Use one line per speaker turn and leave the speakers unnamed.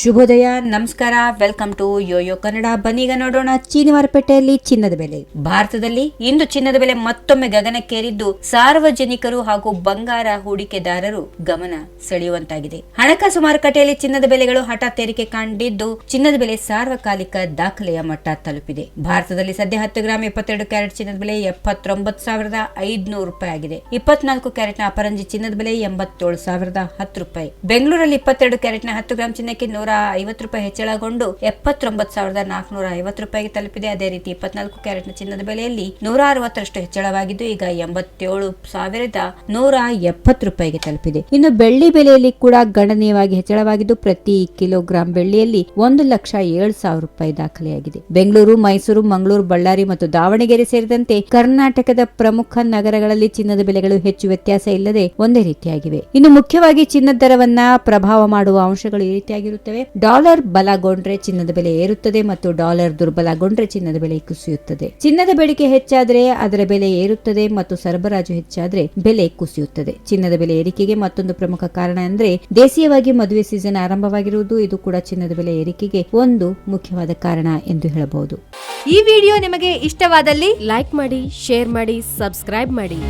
ಶುಭೋದಯ, ನಮಸ್ಕಾರ, welcome to Yoyo Kannada. ಬನ್ನೀಗ ನೋಡೋಣ ಚೀನಿವಾರಪೇಟೆಯಲ್ಲಿ ಚಿನ್ನದ ಬೆಲೆ. ಭಾರತದಲ್ಲಿ ಇಂದು ಚಿನ್ನದ ಬೆಲೆ ಮತ್ತೊಮ್ಮೆ ಗಗನಕ್ಕೇರಿದ್ದು ಸಾರ್ವಜನಿಕರು ಹಾಗೂ ಬಂಗಾರ ಹೂಡಿಕೆದಾರರು ಗಮನ ಸೆಳೆಯುವಂತಾಗಿದೆ. ಹಣಕಾಸು ಮಾರುಕಟ್ಟೆಯಲ್ಲಿ ಚಿನ್ನದ ಬೆಲೆಗಳು ಹಠಾತ್ ಏರಿಕೆ ಕಂಡಿದ್ದು ಚಿನ್ನದ ಬೆಲೆ ಸಾರ್ವಕಾಲಿಕ ದಾಖಲೆಯ ಮಟ್ಟ ತಲುಪಿದೆ. ಭಾರತದಲ್ಲಿ ಸದ್ಯ 10 ಗ್ರಾಂ 22 ಕ್ಯಾರೆಟ್ ಚಿನ್ನದ ಬೆಲೆ 79,500 ರೂಪಾಯಿ ಆಗಿದೆ. 24 ಕ್ಯಾರೆಟ್ನ ಅಪರಂಜಿ ಚಿನ್ನದ ಬೆಲೆ 87,010 ರೂಪಾಯಿ. ಬೆಂಗಳೂರಲ್ಲಿ 22 ಕ್ಯಾರೆಟ್ನ 10 ಗ್ರಾಂ ಚಿನ್ನಕ್ಕೆ 150 ರೂಪಾಯಿ ಹೆಚ್ಚಳಗೊಂಡು 79,450 ರೂಪಾಯಿಗೆ ತಲುಪಿದೆ. ಅದೇ ರೀತಿ 24 ಕ್ಯಾರೆಟ್ನ ಚಿನ್ನದ ಬೆಲೆಯಲ್ಲಿ 160ರಷ್ಟು ಹೆಚ್ಚಳವಾಗಿದ್ದು ಈಗ 87,170 ರೂಪಾಯಿಗೆ ತಲುಪಿದೆ. ಇನ್ನು ಬೆಳ್ಳಿ ಬೆಲೆಯಲ್ಲಿ ಕೂಡ ಗಣನೀಯವಾಗಿ ಹೆಚ್ಚಳವಾಗಿದ್ದು ಪ್ರತಿ ಕಿಲೋಗ್ರಾಂ ಬೆಳ್ಳಿಯಲ್ಲಿ 1,07,000 ರೂಪಾಯಿ ದಾಖಲೆಯಾಗಿದೆ. ಬೆಂಗಳೂರು, ಮೈಸೂರು, ಮಂಗಳೂರು, ಬಳ್ಳಾರಿ ಮತ್ತು ದಾವಣಗೆರೆ ಸೇರಿದಂತೆ ಕರ್ನಾಟಕದ ಪ್ರಮುಖ ನಗರಗಳಲ್ಲಿ ಚಿನ್ನದ ಬೆಲೆಗಳು ಹೆಚ್ಚು ವ್ಯತ್ಯಾಸ ಇಲ್ಲದೆ ಒಂದೇ ರೀತಿಯಾಗಿವೆ. ಇನ್ನು ಮುಖ್ಯವಾಗಿ ಚಿನ್ನದ ದರವನ್ನ ಪ್ರಭಾವ ಮಾಡುವ ಅಂಶಗಳು ಈ ರೀತಿಯಾಗಿರುತ್ತವೆ. ಡಾಲರ್ ಬಲಗೊಂಡ್ರೆ ಚಿನ್ನದ ಬೆಲೆ ಏರುತ್ತದೆ ಮತ್ತು ಡಾಲರ್ ದುರ್ಬಲಗೊಂಡ್ರೆ ಚಿನ್ನದ ಬೆಲೆ ಕುಸಿಯುತ್ತದೆ. ಚಿನ್ನದ ಬೇಡಿಕೆ ಹೆಚ್ಚಾದ್ರೆ ಅದರ ಬೆಲೆ ಏರುತ್ತದೆ ಮತ್ತು ಸರಬರಾಜು ಹೆಚ್ಚಾದ್ರೆ ಬೆಲೆ ಕುಸಿಯುತ್ತದೆ. ಚಿನ್ನದ ಬೆಲೆ ಏರಿಕೆಗೆ ಮತ್ತೊಂದು ಪ್ರಮುಖ ಕಾರಣ ಅಂದ್ರೆ ದೇಶೀಯವಾಗಿ ಮದುವೆ ಸೀಸನ್ ಆರಂಭವಾಗಿರುವುದು. ಇದು ಕೂಡ ಚಿನ್ನದ ಬೆಲೆ ಏರಿಕೆಗೆ ಒಂದು ಮುಖ್ಯವಾದ ಕಾರಣ ಎಂದು ಹೇಳಬಹುದು.
ಈ ವಿಡಿಯೋ ನಿಮಗೆ ಇಷ್ಟವಾದಲ್ಲಿ ಲೈಕ್ ಮಾಡಿ, ಶೇರ್ ಮಾಡಿ, ಸಬ್ಸ್ಕ್ರೈಬ್ ಮಾಡಿ.